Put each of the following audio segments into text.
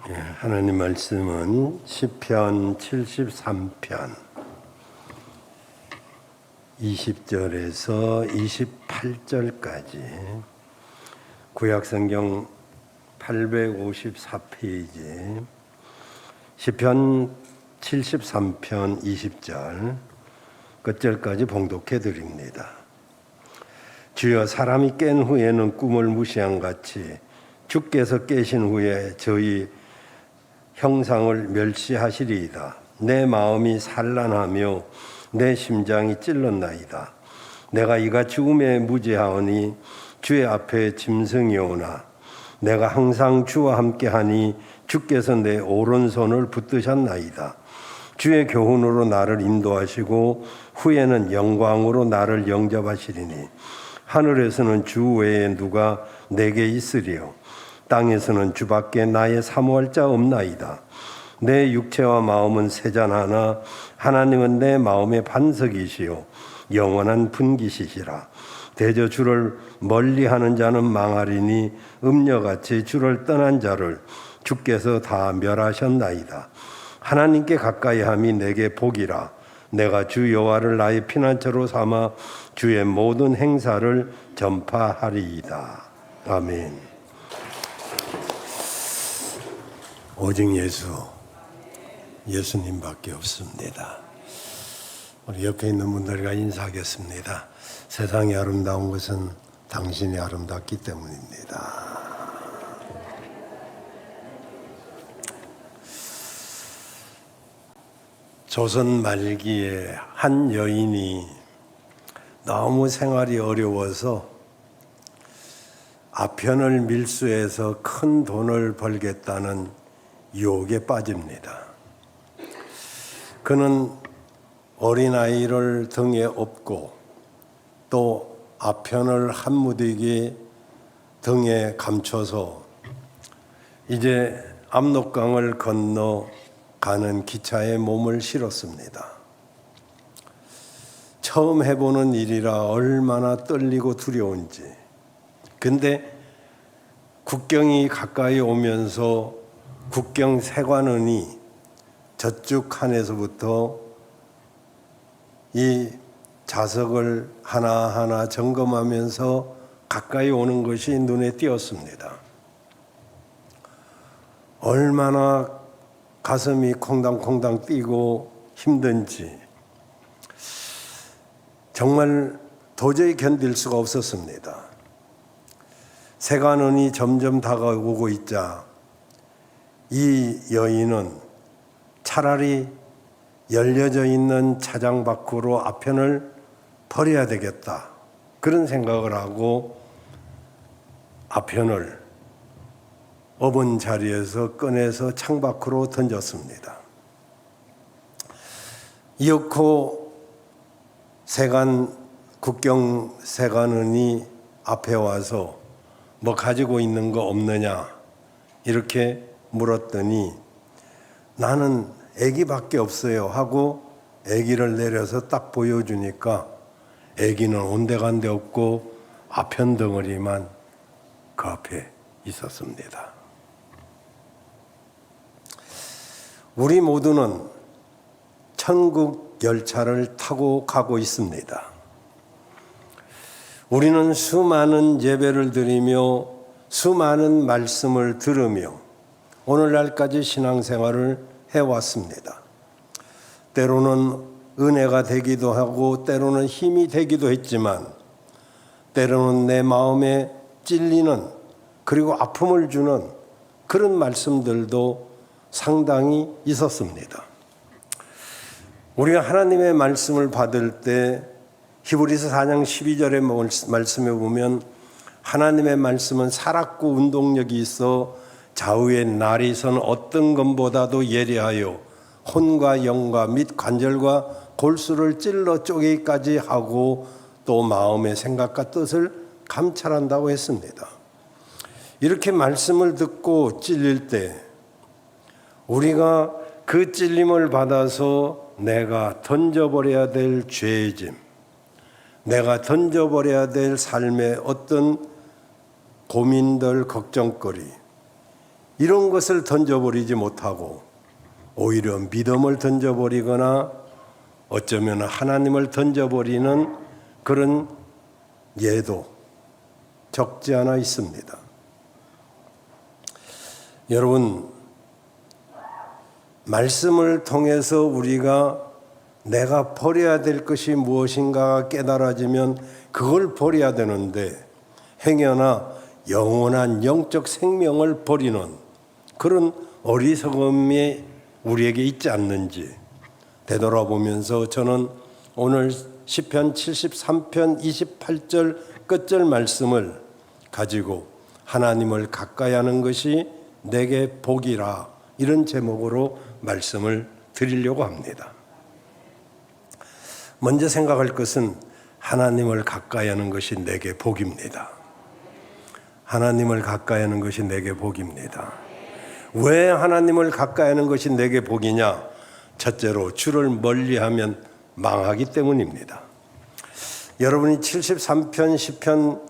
하나님 말씀은 시편 73편 20절에서 28절까지 구약성경 854페이지 시편 73편 20절 끝절까지 봉독해 드립니다. 주여, 사람이 깬 후에는 꿈을 무시한 같이 주께서 깨신 후에 저희 형상을 멸시하시리이다. 내 마음이 산란하며 내 심장이 찔렀나이다. 내가 이가 죽음에 무지하오니 주의 앞에 짐승이 오나 내가 항상 주와 함께하니 주께서 내 오른손을 붙드셨나이다. 주의 교훈으로 나를 인도하시고 후에는 영광으로 나를 영접하시리니 하늘에서는 주 외에 누가 내게 있으리요, 땅에서는 주밖에 나의 사모할 자 없나이다. 내 육체와 마음은 세잔하나 하나님은 내 마음의 반석이시요 영원한 분깃이시라. 대저 주를 멀리하는 자는 망하리니 음녀같이 주를 떠난 자를 주께서 다 멸하셨나이다. 하나님께 가까이함이 내게 복이라. 내가 주 여호와를 나의 피난처로 삼아 주의 모든 행사를 전파하리이다. 아멘. 오직 예수님밖에 없습니다. 우리 옆에 있는 분들과 인사하겠습니다. 세상이 아름다운 것은 당신이 아름답기 때문입니다. 조선 말기에 한 여인이 너무 생활이 어려워서 아편을 밀수해서 큰 돈을 벌겠다는 유혹에 빠집니다. 그는 어린아이를 등에 업고 또 아편을 한 무더기 등에 감춰서 이제 압록강을 건너 가는 기차에 몸을 실었습니다. 처음 해보는 일이라 얼마나 떨리고 두려운지. 근데 국경이 가까이 오면서 국경 세관원이 저쪽 칸에서부터 이 자석을 하나하나 점검하면서 가까이 오는 것이 눈에 띄었습니다. 얼마나 가슴이 콩당콩당 뛰고 힘든지 정말 도저히 견딜 수가 없었습니다. 세관원이 점점 다가오고 있자 이 여인은 차라리 열려져 있는 차장 밖으로 아편을 버려야 되겠다, 그런 생각을 하고 아편을 업은 자리에서 꺼내서 창밖으로 던졌습니다. 이윽고 국경 세관원이 앞에 와서 뭐 가지고 있는 거 없느냐 이렇게 물었더니 나는 아기밖에 없어요 하고 아기를 내려서 딱 보여주니까 아기는 온데간데 없고 아편 덩어리만 그 앞에 있었습니다. 우리 모두는 천국 열차를 타고 가고 있습니다. 우리는 수많은 예배를 드리며 수많은 말씀을 들으며 오늘날까지 신앙생활을 해왔습니다. 때로는 은혜가 되기도 하고 때로는 힘이 되기도 했지만 때로는 내 마음에 찔리는 그리고 아픔을 주는 그런 말씀들도 상당히 있었습니다. 우리가 하나님의 말씀을 받을 때 히브리서 4장 12절의 말씀에 보면 하나님의 말씀은 살았고 운동력이 있어 좌우의 날이 선 어떤 것보다도 예리하여 혼과 영과 및 관절과 골수를 찔러 쪼개기까지 하고 또 마음의 생각과 뜻을 감찰한다고 했습니다. 이렇게 말씀을 듣고 찔릴 때 우리가 그 찔림을 받아서 내가 던져버려야 될 죄의 짐, 내가 던져버려야 될 삶의 어떤 고민들, 걱정거리, 이런 것을 던져버리지 못하고 오히려 믿음을 던져버리거나 어쩌면 하나님을 던져버리는 그런 예도 적지 않아 있습니다. 여러분, 말씀을 통해서 우리가 내가 버려야 될 것이 무엇인가 깨달아지면 그걸 버려야 되는데 행여나 영원한 영적 생명을 버리는 그런 어리석음이 우리에게 있지 않는지 되돌아보면서 저는 오늘 시편 73편 28절 끝절 말씀을 가지고 하나님을 가까이 하는 것이 내게 복이라, 이런 제목으로 말씀을 드리려고 합니다. 먼저 생각할 것은 하나님을 가까이 하는 것이 내게 복입니다. 하나님을 가까이 하는 것이 내게 복입니다. 왜 하나님을 가까이 하는 것이 내게 복이냐? 첫째로 주를 멀리하면 망하기 때문입니다. 여러분이 73편 시편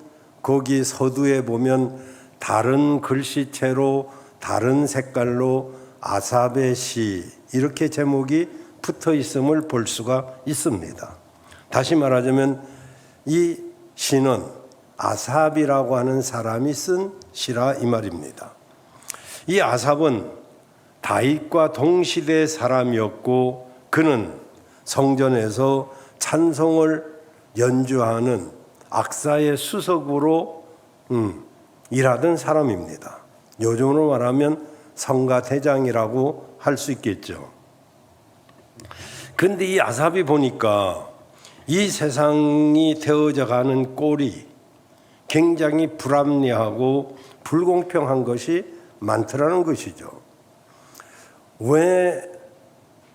거기 서두에 보면 다른 글씨체로 다른 색깔로 아삽의 시 이렇게 제목이 붙어 있음을 볼 수가 있습니다. 다시 말하자면 이 시는 아삽이라고 하는 사람이 쓴 시라 이 말입니다. 이 아삽은 다윗과 동시대 사람이었고 그는 성전에서 찬송을 연주하는 악사의 수석으로 일하던 사람입니다. 요즘으로 말하면 성가대장이라고 할 수 있겠죠. 그런데 이 아삽이 보니까 이 세상이 되어져 가는 꼴이 굉장히 불합리하고 불공평한 것이 많더라는 것이죠. 왜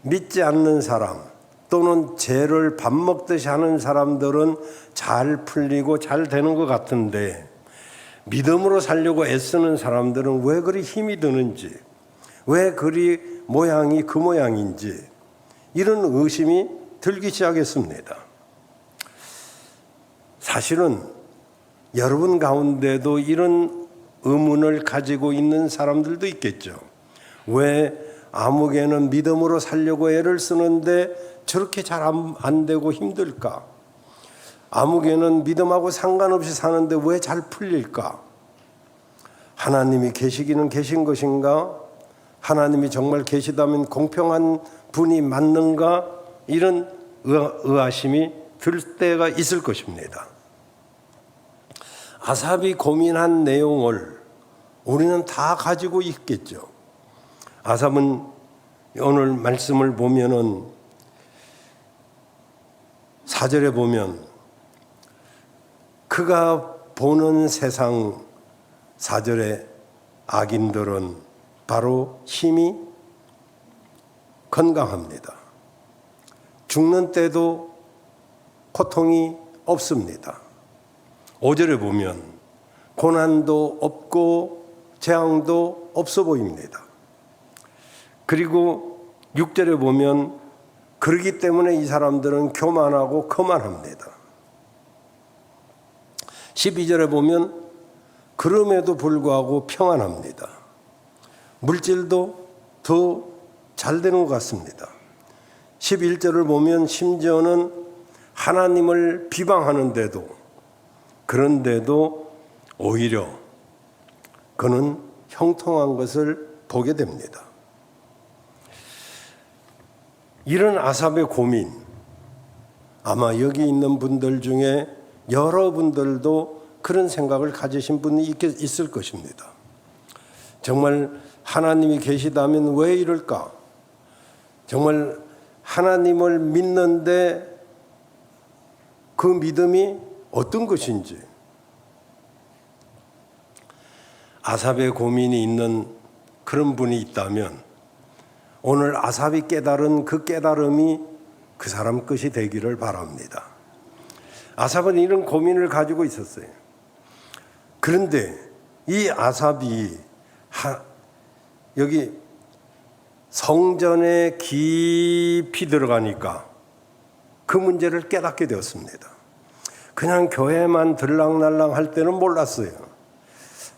믿지 않는 사람 또는 죄를 밥 먹듯이 하는 사람들은 잘 풀리고 잘 되는 것 같은데 믿음으로 살려고 애쓰는 사람들은 왜 그리 힘이 드는지, 왜 그리 모양이 그 모양인지 이런 의심이 들기 시작했습니다. 사실은 여러분 가운데도 이런 의문을 가지고 있는 사람들도 있겠죠. 왜 아무개는 믿음으로 살려고 애를 쓰는데 저렇게 잘 안 되고 힘들까? 아무개는 믿음하고 상관없이 사는데 왜 잘 풀릴까? 하나님이 계시기는 계신 것인가? 하나님이 정말 계시다면 공평한 분이 맞는가? 이런 의아심이 들 때가 있을 것입니다. 아삽이 고민한 내용을 우리는 다 가지고 있겠죠. 아삽은 오늘 말씀을 보면은 4절에 보면 그가 보는 세상 4절에 악인들은 바로 힘이 건강합니다. 죽는 때도 고통이 없습니다. 5절에 보면 고난도 없고 재앙도 없어 보입니다. 그리고 6절에 보면 그러기 때문에 이 사람들은 교만하고 거만합니다. 12절에 보면 그럼에도 불구하고 평안합니다. 물질도 더 잘 되는 것 같습니다. 11절을 보면 심지어는 하나님을 비방하는데도 그런데도 오히려 그는 형통한 것을 보게 됩니다. 이런 아삽의 고민, 아마 여기 있는 분들 중에 여러분들도 그런 생각을 가지신 분이 있을 것입니다. 정말 하나님이 계시다면 왜 이럴까? 정말 하나님을 믿는데 그 믿음이 어떤 것인지, 아삽의 고민이 있는 그런 분이 있다면 오늘 아삽이 깨달은 그 깨달음이 그 사람 것이 되기를 바랍니다. 아삽은 이런 고민을 가지고 있었어요. 그런데 이 아삽이 여기 성전에 깊이 들어가니까 그 문제를 깨닫게 되었습니다. 그냥 교회만 들락날락 할 때는 몰랐어요.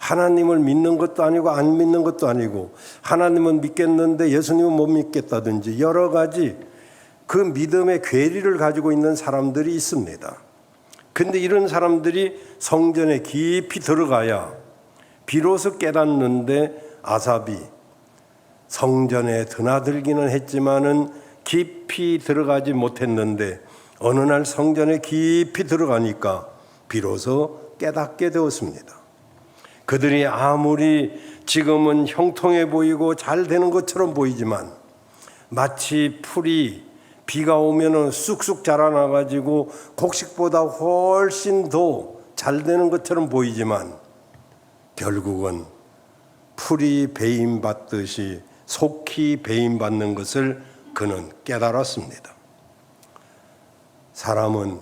하나님을 믿는 것도 아니고 안 믿는 것도 아니고 하나님은 믿겠는데 예수님은 못 믿겠다든지 여러 가지 그 믿음의 괴리를 가지고 있는 사람들이 있습니다. 근데 이런 사람들이 성전에 깊이 들어가야 비로소 깨닫는데 아삽이 성전에 드나들기는 했지만은 깊이 들어가지 못했는데 어느 날 성전에 깊이 들어가니까 비로소 깨닫게 되었습니다. 그들이 아무리 지금은 형통해 보이고 잘 되는 것처럼 보이지만 마치 풀이 비가 오면은 쑥쑥 자라나가지고 곡식보다 훨씬 더 잘 되는 것처럼 보이지만 결국은 풀이 배임받듯이 속히 배임받는 것을 그는 깨달았습니다. 사람은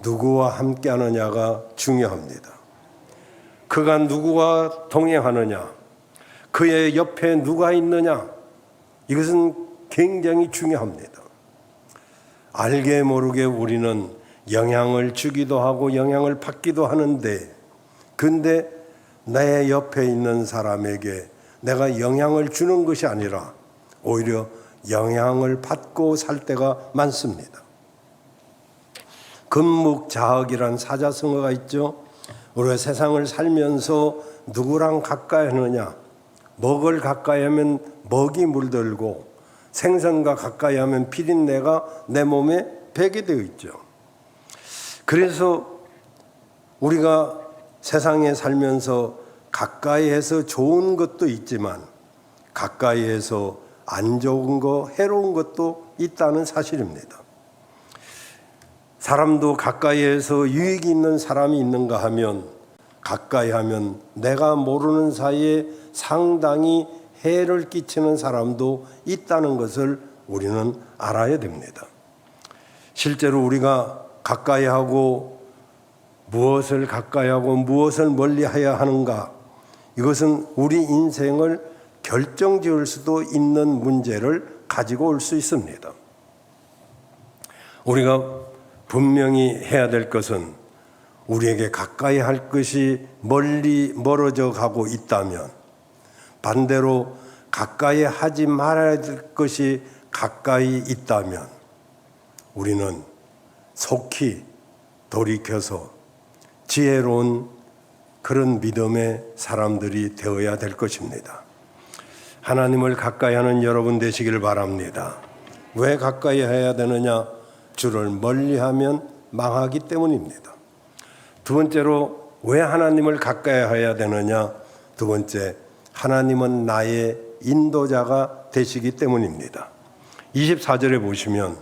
누구와 함께 하느냐가 중요합니다. 그가 누구와 동행하느냐, 그의 옆에 누가 있느냐, 이것은 굉장히 중요합니다. 알게 모르게 우리는 영향을 주기도 하고 영향을 받기도 하는데, 근데 내 옆에 있는 사람에게 내가 영향을 주는 것이 아니라 오히려 영향을 받고 살 때가 많습니다. 금묵자학이란 사자성어가 있죠. 우리가 세상을 살면서 누구랑 가까이 하느냐, 먹을 가까이 하면 먹이 물들고 생선과 가까이 하면 비린내가 내 몸에 배게 되어 있죠. 그래서 우리가 세상에 살면서 가까이에서 좋은 것도 있지만 가까이에서 안 좋은 거, 해로운 것도 있다는 사실입니다. 사람도 가까이에서 유익이 있는 사람이 있는가 하면 가까이 하면 내가 모르는 사이에 상당히 해를 끼치는 사람도 있다는 것을 우리는 알아야 됩니다. 실제로 우리가 가까이 하고 무엇을 가까이 하고 무엇을 멀리 해야 하는가, 이것은 우리 인생을 결정지을 수도 있는 문제를 가지고 올 수 있습니다. 우리가 분명히 해야 될 것은 우리에게 가까이 할 것이 멀리 멀어져 가고 있다면, 반대로 가까이 하지 말아야 될 것이 가까이 있다면 우리는 속히 돌이켜서 지혜로운 그런 믿음의 사람들이 되어야 될 것입니다. 하나님을 가까이 하는 여러분 되시기를 바랍니다. 왜 가까이 해야 되느냐? 주를 멀리하면 망하기 때문입니다. 두 번째로 왜 하나님을 가까이 해야 되느냐? 두 번째, 하나님은 나의 인도자가 되시기 때문입니다. 24절에 보시면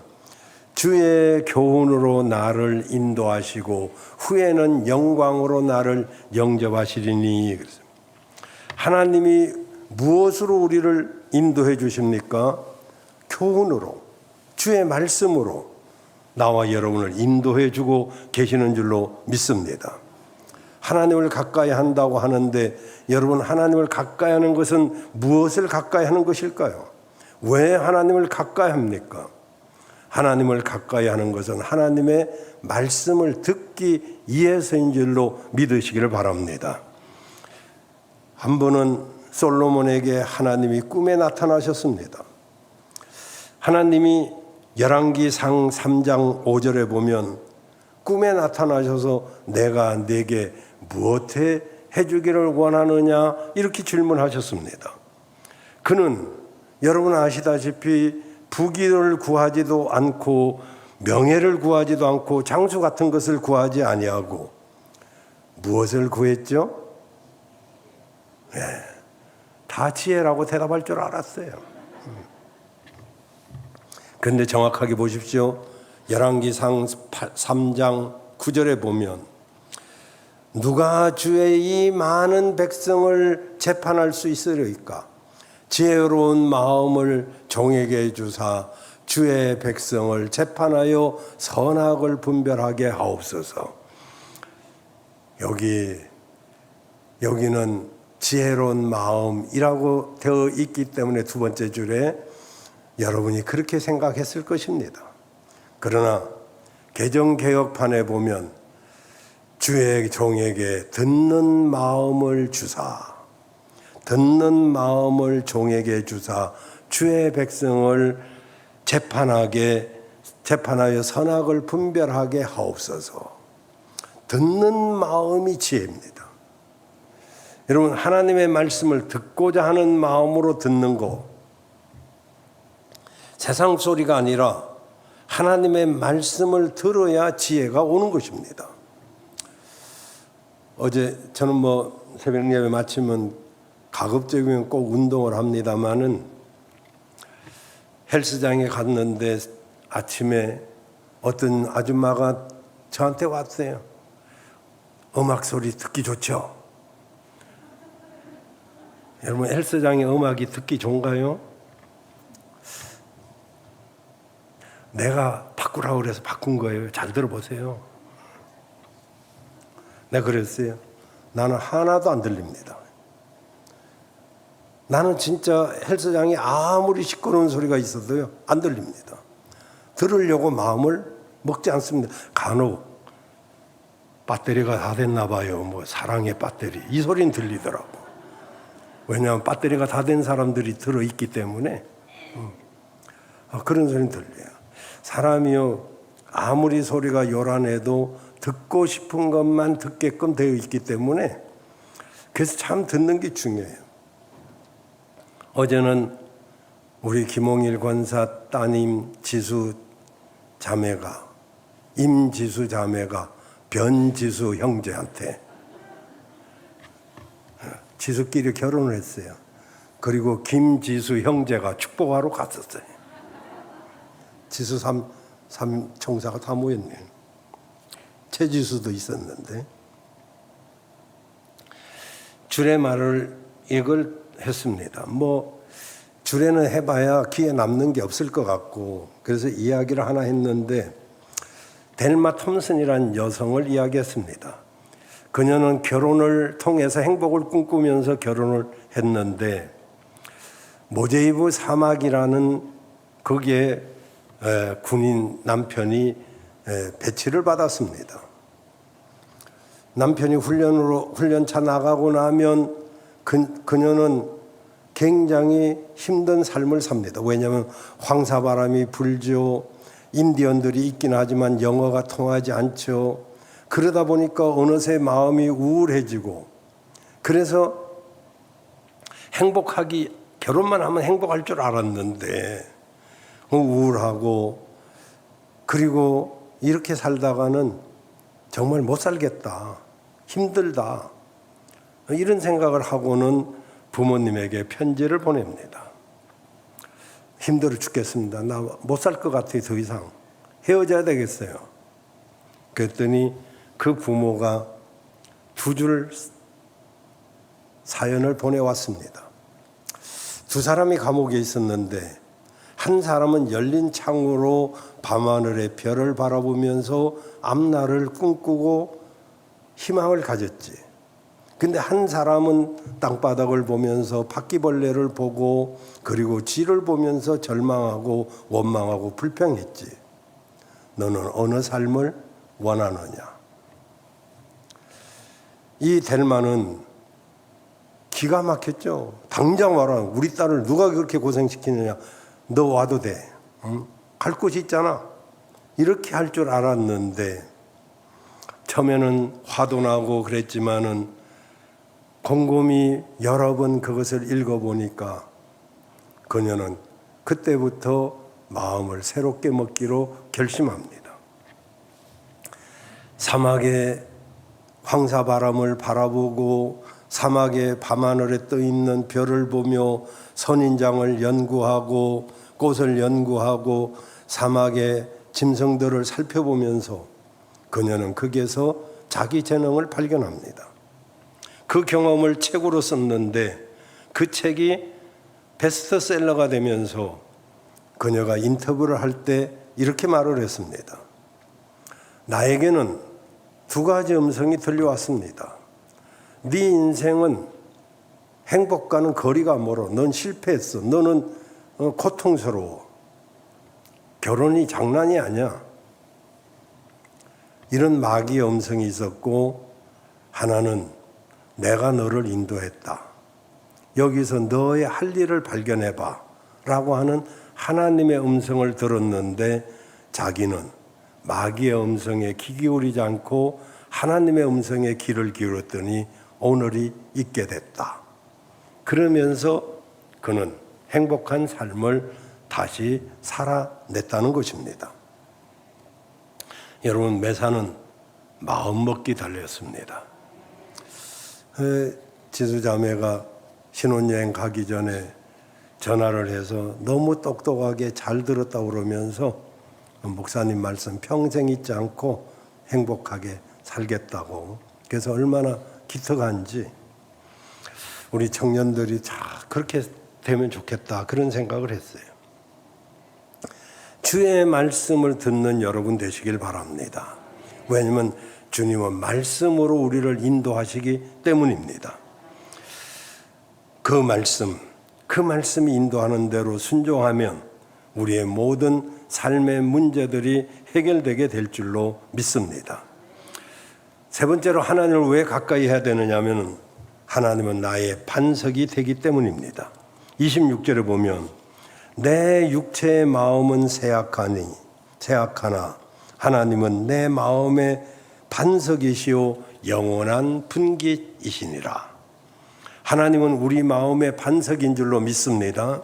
주의 교훈으로 나를 인도하시고 후에는 영광으로 나를 영접하시리니. 하나님이 무엇으로 우리를 인도해 주십니까? 교훈으로, 주의 말씀으로 나와 여러분을 인도해 주고 계시는 줄로 믿습니다. 하나님을 가까이 한다고 하는데 여러분, 하나님을 가까이 하는 것은 무엇을 가까이 하는 것일까요? 왜 하나님을 가까이 합니까? 하나님을 가까이 하는 것은 하나님의 말씀을 듣기 위해서인 줄로 믿으시기를 바랍니다. 한 번은 솔로몬에게 하나님이 꿈에 나타나셨습니다. 하나님이 열왕기상 3장 5절에 보면 꿈에 나타나셔서 내가 네게 무엇에 해주기를 원하느냐 이렇게 질문하셨습니다. 그는 여러분 아시다시피 부귀를 구하지도 않고 명예를 구하지도 않고 장수 같은 것을 구하지 아니하고 무엇을 구했죠? 네, 다 지혜라고 대답할 줄 알았어요. 그런데 정확하게 보십시오. 열왕기상 3장 9절에 보면 누가 주의 이 많은 백성을 재판할 수 있으리까? 지혜로운 마음을 종에게 주사 주의 백성을 재판하여 선악을 분별하게 하옵소서. 여기는 지혜로운 마음이라고 되어 있기 때문에 두 번째 줄에 여러분이 그렇게 생각했을 것입니다. 그러나 개정개혁판에 보면 주의 종에게 듣는 마음을 주사, 듣는 마음을 종에게 주사 주의 백성을 재판하여 선악을 분별하게 하옵소서. 듣는 마음이 지혜입니다. 여러분, 하나님의 말씀을 듣고자 하는 마음으로 듣는 거, 세상 소리가 아니라 하나님의 말씀을 들어야 지혜가 오는 것입니다. 어제 저는 새벽 예배 마치면 가급적이면 꼭 운동을 합니다마는 헬스장에 갔는데 아침에 어떤 아줌마가 저한테 왔어요. 음악 소리 듣기 좋죠? 여러분, 헬스장에 음악이 듣기 좋은가요? 내가 바꾸라고 그래서 바꾼 거예요. 잘 들어보세요. 내가 그랬어요. 나는 하나도 안 들립니다. 나는 진짜 헬스장에 아무리 시끄러운 소리가 있어도요, 안 들립니다. 들으려고 마음을 먹지 않습니다. 간혹 배터리가 다 됐나 봐요. 사랑의 배터리. 이 소리는 들리더라고. 왜냐하면 배터리가 다 된 사람들이 들어있기 때문에 그런 소리는 들려요. 사람이요, 아무리 소리가 요란해도 듣고 싶은 것만 듣게끔 되어 있기 때문에 그래서 참 듣는 게 중요해요. 어제는 우리 김홍일 권사 따님 지수 자매가, 임지수 자매가 변지수 형제한테 지수끼리 결혼을 했어요. 그리고 김지수 형제가 축복하러 갔었어요. 지수 삼 총사가 다 모였네요. 최지수도 있었는데 주례말을 이걸 했습니다. 주례는 해봐야 귀에 남는 게 없을 것 같고 그래서 이야기를 하나 했는데 델마 톰슨이라는 여성을 이야기했습니다. 그녀는 결혼을 통해서 행복을 꿈꾸면서 결혼을 했는데 모제이브 사막이라는 거기에 군인 남편이 배치를 받았습니다. 남편이 훈련차 나가고 나면 그녀는 굉장히 힘든 삶을 삽니다. 왜냐하면 황사바람이 불죠. 인디언들이 있긴 하지만 영어가 통하지 않죠. 그러다 보니까 어느새 마음이 우울해지고 그래서 결혼만 하면 행복할 줄 알았는데 우울하고 그리고 이렇게 살다가는 정말 못 살겠다. 힘들다. 이런 생각을 하고는 부모님에게 편지를 보냅니다. 힘들어 죽겠습니다. 나 못 살 것 같아요. 더 이상. 헤어져야 되겠어요. 그랬더니 그 부모가 2줄 사연을 보내왔습니다. 2사람이 감옥에 있었는데 한 사람은 열린 창으로 밤하늘의 별을 바라보면서 앞날을 꿈꾸고 희망을 가졌지. 근데 한 사람은 땅바닥을 보면서 바퀴벌레를 보고 그리고 쥐를 보면서 절망하고 원망하고 불평했지. 너는 어느 삶을 원하느냐? 이 델마는 기가 막혔죠. 당장 와라. 우리 딸을 누가 그렇게 고생시키느냐. 너 와도 돼. 응? 갈 곳이 있잖아. 이렇게 할 줄 알았는데 처음에는 화도 나고 그랬지만은 곰곰이 여러 번 그것을 읽어보니까 그녀는 그때부터 마음을 새롭게 먹기로 결심합니다. 사막의 황사바람을 바라보고 사막의 밤하늘에 떠있는 별을 보며 선인장을 연구하고 꽃을 연구하고 사막의 짐승들을 살펴보면서 그녀는 거기에서 자기 재능을 발견합니다. 그 경험을 책으로 썼는데 그 책이 베스트셀러가 되면서 그녀가 인터뷰를 할 때 이렇게 말을 했습니다. 나에게는 2가지 음성이 들려왔습니다. 네 인생은 행복과는 거리가 멀어. 넌 실패했어. 너는 고통스러워. 결혼이 장난이 아니야. 이런 마귀의 음성이 있었고, 하나는 내가 너를 인도했다. 여기서 너의 할 일을 발견해봐 라고 하는 하나님의 음성을 들었는데, 자기는 마귀의 음성에 귀 기울이지 않고 하나님의 음성에 귀를 기울였더니 오늘이 있게 됐다. 그러면서 그는 행복한 삶을 다시 살아냈다는 것입니다. 여러분, 매사는 마음먹기 달렸습니다. 지수자매가 신혼여행 가기 전에 전화를 해서 너무 똑똑하게 잘 들었다고 그러면서 목사님 말씀 평생 잊지 않고 행복하게 살겠다고, 그래서 얼마나 기특한지 우리 청년들이 그렇게 되면 좋겠다, 그런 생각을 했어요. 주의 말씀을 듣는 여러분 되시길 바랍니다. 왜냐하면 주님은 말씀으로 우리를 인도하시기 때문입니다. 그 말씀이 인도하는 대로 순종하면 우리의 모든 삶의 문제들이 해결되게 될 줄로 믿습니다. 세 번째로 하나님을 왜 가까이 해야 되느냐 하면, 하나님은 나의 반석이 되기 때문입니다. 26절에 보면 내 육체의 마음은 쇠약하나 하나님은 내 마음의 반석이시오 영원한 분깃이시니라. 하나님은 우리 마음의 반석인 줄로 믿습니다.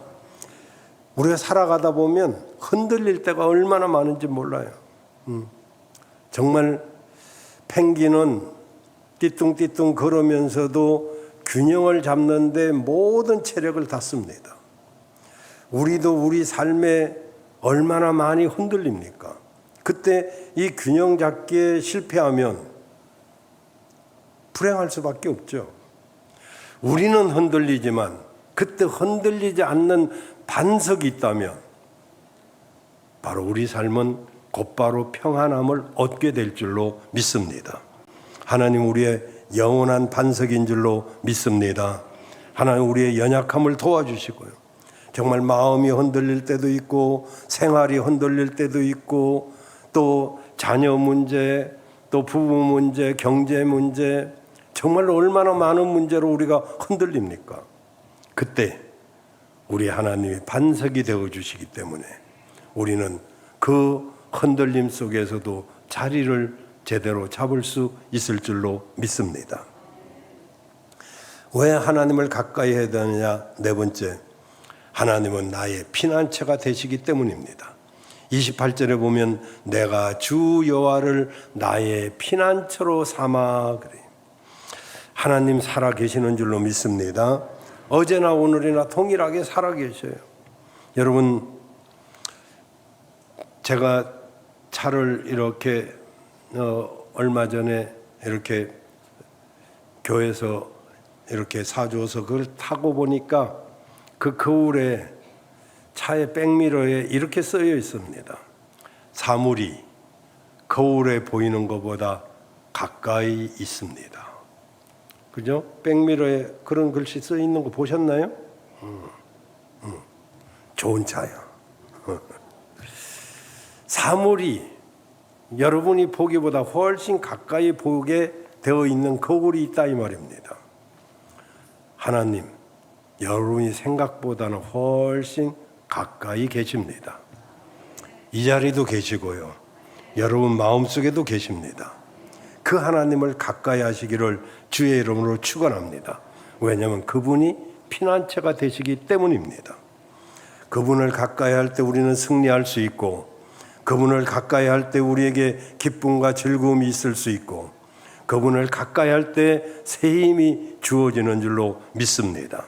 우리가 살아가다 보면 흔들릴 때가 얼마나 많은지 몰라요. 정말 펭귄은 띠뚱띠뚱 걸으면서도 균형을 잡는데 모든 체력을 다 씁니다. 우리도 우리 삶에 얼마나 많이 흔들립니까? 그때 이 균형 잡기에 실패하면 불행할 수밖에 없죠. 우리는 흔들리지만 그때 흔들리지 않는 반석이 있다면 바로 우리 삶은 곧바로 평안함을 얻게 될 줄로 믿습니다. 하나님 우리의 영원한 반석인 줄로 믿습니다. 하나님 우리의 연약함을 도와주시고요. 정말 마음이 흔들릴 때도 있고 생활이 흔들릴 때도 있고 또 자녀 문제, 또 부부 문제, 경제 문제, 정말로 얼마나 많은 문제로 우리가 흔들립니까? 그때 우리 하나님이 반석이 되어주시기 때문에 우리는 그 흔들림 속에서도 자리를 제대로 잡을 수 있을 줄로 믿습니다. 왜 하나님을 가까이 해야 되느냐? 네 번째, 하나님은 나의 피난처가 되시기 때문입니다. 28절에 보면 내가 주 여호와를 나의 피난처로 삼아, 그래요. 하나님 살아 계시는 줄로 믿습니다. 어제나 오늘이나 동일하게 살아 계셔요. 여러분, 제가 차를 이렇게 얼마 전에 이렇게 교회에서 이렇게 사줘서 그걸 타고 보니까 그 거울에 차의 백미러에 이렇게 쓰여 있습니다. 사물이 거울에 보이는 것보다 가까이 있습니다. 그죠? 백미러에 그런 글씨 써 있는 거 보셨나요? 좋은 차야. 사물이 여러분이 보기보다 훨씬 가까이 보게 되어 있는 거울이 있다 이 말입니다. 하나님, 여러분이 생각보다는 훨씬 가까이 계십니다. 이 자리도 계시고요. 여러분 마음속에도 계십니다. 그 하나님을 가까이 하시기를 주의 이름으로 축원합니다. 왜냐하면 그분이 피난처가 되시기 때문입니다. 그분을 가까이 할 때 우리는 승리할 수 있고, 그분을 가까이 할 때 우리에게 기쁨과 즐거움이 있을 수 있고, 그분을 가까이 할 때 새 힘이 주어지는 줄로 믿습니다.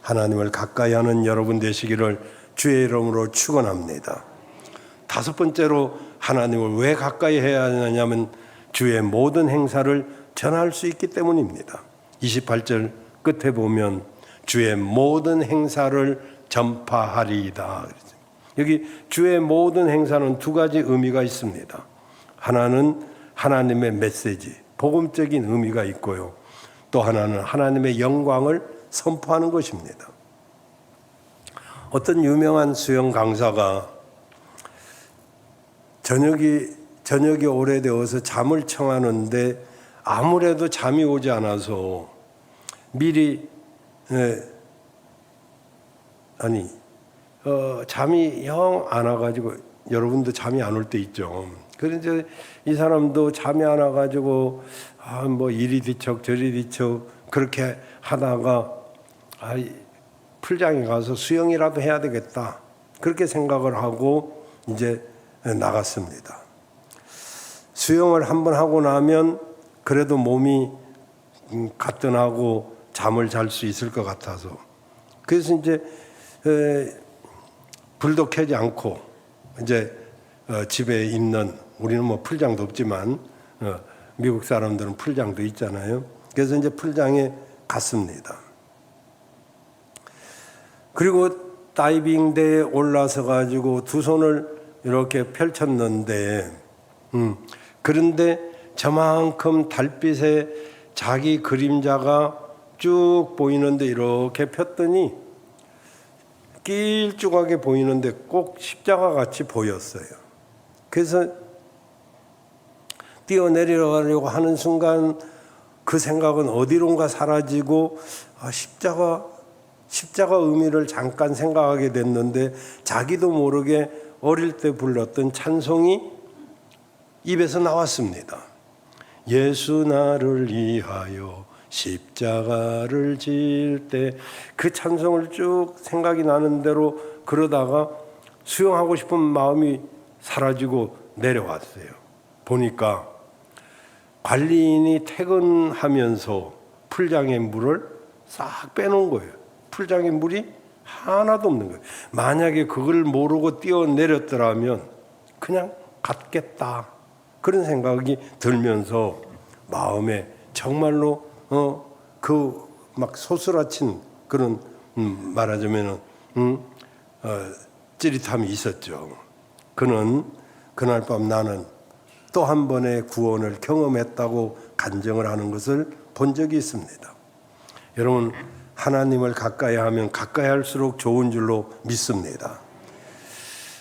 하나님을 가까이 하는 여러분 되시기를 주의 이름으로 축원합니다. 다섯 번째로 하나님을 왜 가까이 해야 하냐면 주의 모든 행사를 전할 수 있기 때문입니다. 28절 끝에 보면 주의 모든 행사를 전파하리이다. 여기 주의 모든 행사는 두 가지 의미가 있습니다. 하나는 하나님의 메시지, 복음적인 의미가 있고요. 또 하나는 하나님의 영광을 선포하는 것입니다. 어떤 유명한 수영 강사가 저녁이 저녁이 오래되어서 잠을 청하는데 아무래도 잠이 오지 않아서 미리 잠이 영 안 와가지고, 여러분도 잠이 안 올 때 있죠. 그래서 이 사람도 잠이 안 와가지고 뭐 이리 뒤척 저리 뒤척 그렇게 하다가 풀장에 가서 수영이라도 해야 되겠다, 그렇게 생각을 하고 이제 나갔습니다. 수영을 한번 하고 나면 그래도 몸이 가뿐하고 잠을 잘 수 있을 것 같아서, 그래서 이제 불도 켜지 않고 이제 집에 있는, 우리는 뭐 풀장도 없지만 미국 사람들은 풀장도 있잖아요. 그래서 이제 풀장에 갔습니다. 그리고 다이빙대에 올라서 가지고 두 손을 이렇게 펼쳤는데, 그런데 저만큼 달빛에 자기 그림자가 쭉 보이는데 이렇게 폈더니 길쭉하게 보이는데 꼭 십자가 같이 보였어요. 그래서 뛰어내려가려고 하는 순간 그 생각은 어디론가 사라지고 십자가 의미를 잠깐 생각하게 됐는데, 자기도 모르게 어릴 때 불렀던 찬송이 입에서 나왔습니다. 예수 나를 위하여 십자가를 질 때, 그 찬송을 쭉 생각이 나는 대로 그러다가 수영하고 싶은 마음이 사라지고 내려왔어요. 보니까 관리인이 퇴근하면서 풀장의 물을 싹 빼놓은 거예요. 풀장의 물이 하나도 없는 거예요. 만약에 그걸 모르고 뛰어내렸더라면 그냥 갔겠다, 그런 생각이 들면서 마음에 정말로 그 막 소스라친 그런 말하자면은 찌릿함이 있었죠. 그는 그날 밤 나는 또 한 번의 구원을 경험했다고 간증을 하는 것을 본 적이 있습니다. 여러분, 하나님을 가까이 하면 가까이 할수록 좋은 줄로 믿습니다.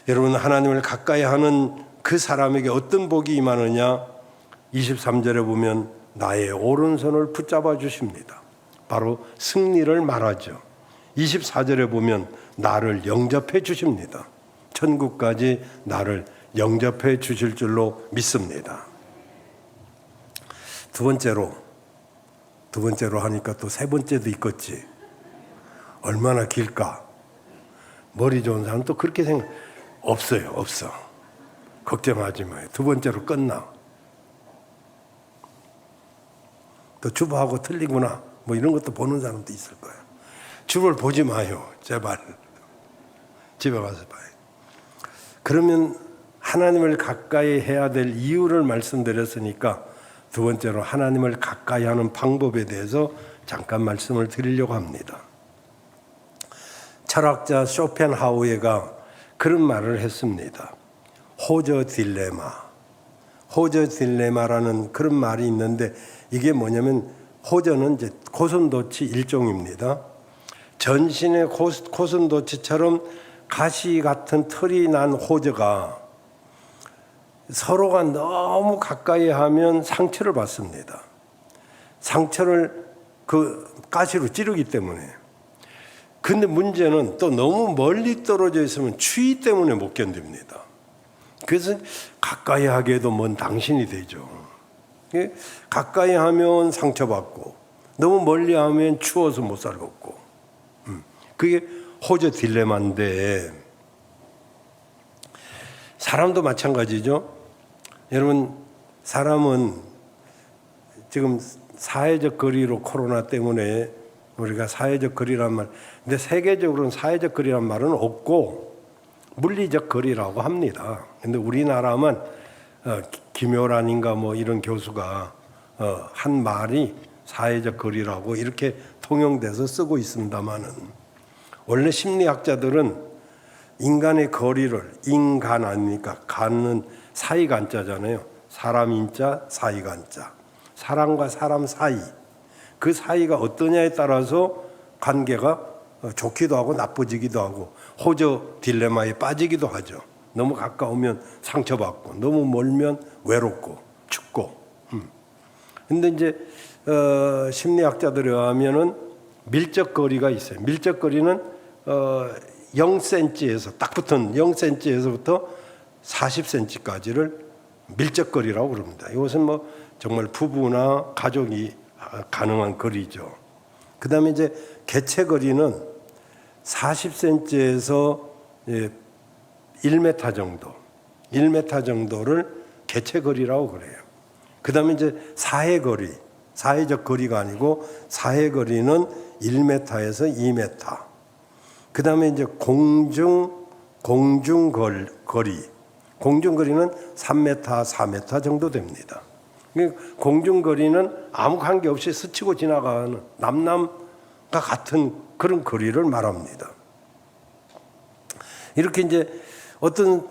여러분, 하나님을 가까이 하는 그 사람에게 어떤 복이 임하느냐? 23절에 보면 나의 오른손을 붙잡아 주십니다. 바로 승리를 말하죠. 24절에 보면 나를 영접해 주십니다. 천국까지 나를 영접해 주실 줄로 믿습니다. 두 번째로 하니까 또 세 번째도 있겠지. 얼마나 길까? 머리 좋은 사람 또 그렇게 생각 없어. 걱정하지 마요. 두 번째로 끝나. 또 주보하고 틀리구나, 뭐 이런 것도 보는 사람도 있을 거예요. 주보를 보지 마요, 제발. 집에 가서 봐요. 그러면 하나님을 가까이 해야 될 이유를 말씀드렸으니까 두 번째로 하나님을 가까이 하는 방법에 대해서 잠깐 말씀을 드리려고 합니다. 철학자 쇼펜하우에가 그런 말을 했습니다. 호저 딜레마라는 그런 말이 있는데, 이게 뭐냐면 호저는 이제 고슴도치 일종입니다. 전신의 고슴도치처럼 가시 같은 털이 난 호저가 서로가 너무 가까이 하면 상처를 받습니다. 상처를 그 가시로 찌르기 때문에. 근데 문제는 또 너무 멀리 떨어져 있으면 추위 때문에 못 견딥니다. 그래서 가까이 하기에도 먼 당신이 되죠. 가까이 하면 상처받고 너무 멀리 하면 추워서 못 살겠고, 그게 호저 딜레마인데, 사람도 마찬가지죠. 여러분, 사람은 지금 사회적 거리로, 코로나 때문에 우리가 사회적 거리란 말, 근데 세계적으로는 사회적 거리란 말은 없고 물리적 거리라고 합니다. 근데 우리나라만 김효란인가 뭐 이런 교수가 한 말이 사회적 거리라고 이렇게 통용돼서 쓰고 있습니다만은, 원래 심리학자들은 인간의 거리를, 인간 아닙니까? 간은 사이간자잖아요. 사람 인자, 사이간자. 사람과 사람 사이, 그 사이가 어떠냐에 따라서 관계가 좋기도 하고 나빠지기도 하고 호저 딜레마에 빠지기도 하죠. 너무 가까우면 상처받고 너무 멀면 외롭고 춥고. 근데 이제 심리학자들에 의하면은 밀접거리가 있어요. 밀접거리는 0cm에서 딱 붙은 0cm에서부터 40cm까지를 밀접거리라고 그럽니다. 이것은 뭐 정말 부부나 가족이 가능한 거리죠. 그다음에 이제 개체거리는 40cm에서 1m 정도, 1m 정도를 개체거리라고 그래요. 그다음에 이제 사회거리, 사회적 거리가 아니고 사회거리는 1m에서 2m. 그다음에 이제 공중거리, 공중거리는 3m, 4m 정도 됩니다. 공중거리는 아무 관계 없이 스치고 지나가는 남남과 같은 그런 거리를 말합니다. 이렇게 이제 어떤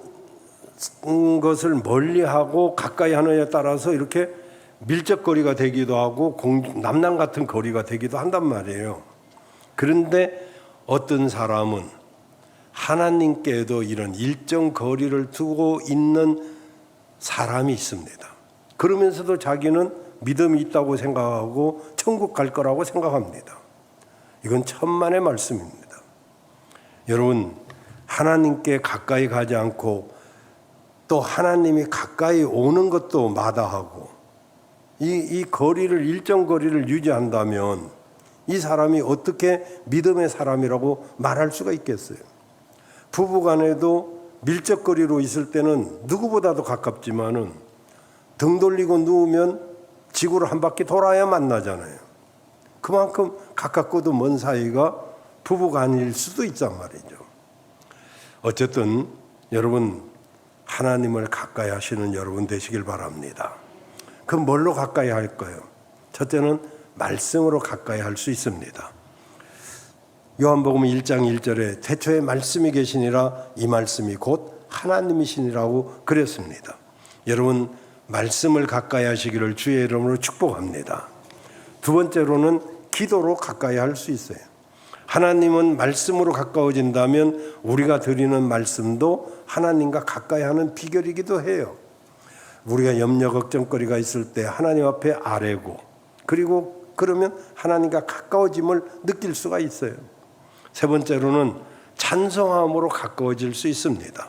것을 멀리하고 가까이 하느냐에 따라서 이렇게 밀접거리가 되기도 하고 남남 같은 거리가 되기도 한단 말이에요. 그런데 어떤 사람은 하나님께도 이런 일정 거리를 두고 있는 사람이 있습니다. 그러면서도 자기는 믿음이 있다고 생각하고 천국 갈 거라고 생각합니다. 이건 천만의 말씀입니다. 여러분, 하나님께 가까이 가지 않고 또 하나님이 가까이 오는 것도 마다하고 이 거리를 일정 거리를 유지한다면 이 사람이 어떻게 믿음의 사람이라고 말할 수가 있겠어요? 부부간에도 밀접거리로 있을 때는 누구보다도 가깝지만은 등 돌리고 누우면 지구를 한 바퀴 돌아야 만나잖아요. 그만큼 가깝고도 먼 사이가 부부간일 수도 있단 말이죠. 어쨌든 여러분, 하나님을 가까이 하시는 여러분 되시길 바랍니다. 그럼 뭘로 가까이 할까요? 첫째는 말씀으로 가까이 할 수 있습니다. 요한복음 1장 1절에 태초에 말씀이 계시니라 이 말씀이 곧 하나님이시니라고 그랬습니다. 여러분, 말씀을 가까이 하시기를 주의 이름으로 축복합니다. 두 번째로는 기도로 가까이 할 수 있어요. 하나님은 말씀으로 가까워진다면 우리가 드리는 말씀도 하나님과 가까이 하는 비결이기도 해요. 우리가 염려 걱정거리가 있을 때 하나님 앞에 아뢰고 그리고 그러면 하나님과 가까워짐을 느낄 수가 있어요. 세 번째로는 찬송함으로 가까워질 수 있습니다.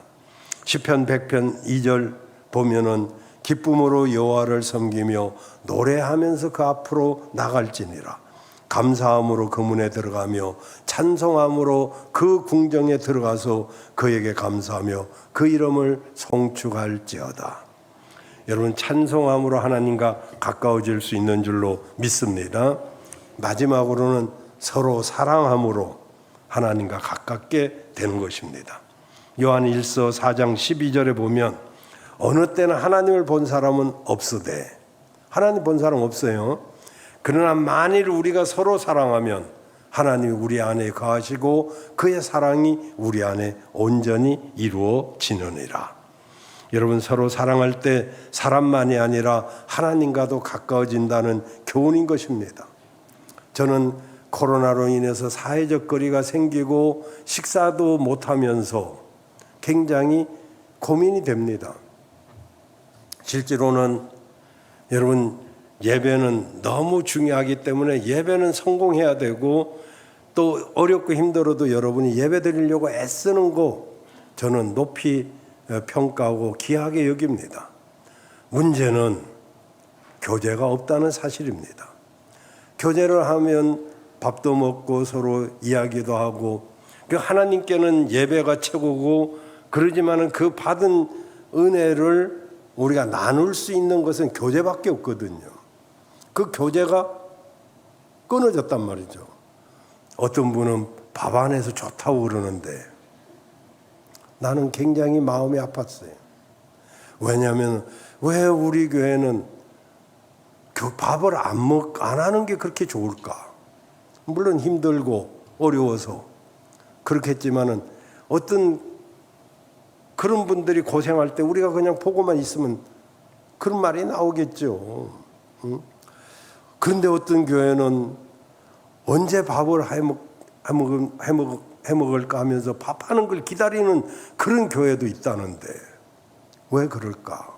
시편 100편 2절 보면은 기쁨으로 여호와를 섬기며 노래하면서 그 앞으로 나갈지니라. 감사함으로 그 문에 들어가며 찬송함으로 그 궁정에 들어가서 그에게 감사하며 그 이름을 송축할지어다. 여러분, 찬송함으로 하나님과 가까워질 수 있는 줄로 믿습니다. 마지막으로는 서로 사랑함으로 하나님과 가깝게 되는 것입니다. 요한 1서 4장 12절에 보면 어느 때는 하나님을 본 사람은 없으되, 하나님 본 사람 없어요. 그러나 만일 우리가 서로 사랑하면 하나님이 우리 안에 거하시고 그의 사랑이 우리 안에 온전히 이루어지느니라. 여러분, 서로 사랑할 때 사람만이 아니라 하나님과도 가까워진다는 교훈인 것입니다. 저는 코로나로 인해서 사회적 거리가 생기고 식사도 못하면서 굉장히 고민이 됩니다. 실제로는 여러분, 예배는 너무 중요하기 때문에 예배는 성공해야 되고 또 어렵고 힘들어도 여러분이 예배 드리려고 애쓰는 거 저는 높이 평가하고 귀하게 여깁니다. 문제는 교제가 없다는 사실입니다. 교제를 하면 밥도 먹고 서로 이야기도 하고 하나님께는 예배가 최고고 그러지만은 그 받은 은혜를 우리가 나눌 수 있는 것은 교제밖에 없거든요. 그 교제가 끊어졌단 말이죠. 어떤 분은 밥 안에서 좋다고 그러는데 나는 굉장히 마음이 아팠어요. 왜냐하면 왜 우리 교회는 밥을 안 하는 게 그렇게 좋을까? 물론 힘들고 어려워서 그렇겠지만은 어떤 그런 분들이 고생할 때 우리가 그냥 보고만 있으면 그런 말이 나오겠죠. 그런데 어떤 교회는 언제 밥을 해먹을까 하면서 밥하는 걸 기다리는 그런 교회도 있다는데 왜 그럴까?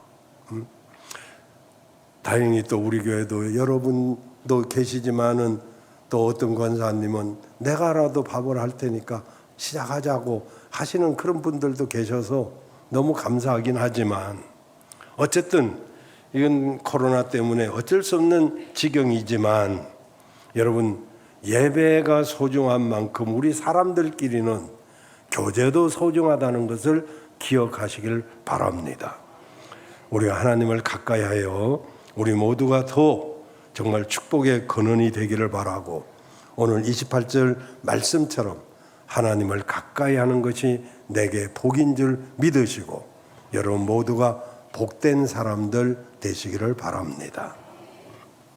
다행히 또 우리 교회도 여러분도 계시지만은 또 어떤 권사님은 내가라도 밥을 할 테니까 시작하자고 하시는 그런 분들도 계셔서 너무 감사하긴 하지만 어쨌든 이건 코로나 때문에 어쩔 수 없는 지경이지만 여러분 예배가 소중한 만큼 우리 사람들끼리는 교제도 소중하다는 것을 기억하시길 바랍니다. 우리가 하나님을 가까이 하여 우리 모두가 더 정말 축복의 근원이 되기를 바라고 오늘 28절 말씀처럼 하나님을 가까이 하는 것이 내게 복인 줄 믿으시고 여러분 모두가 복된 사람들 되시기를 바랍니다.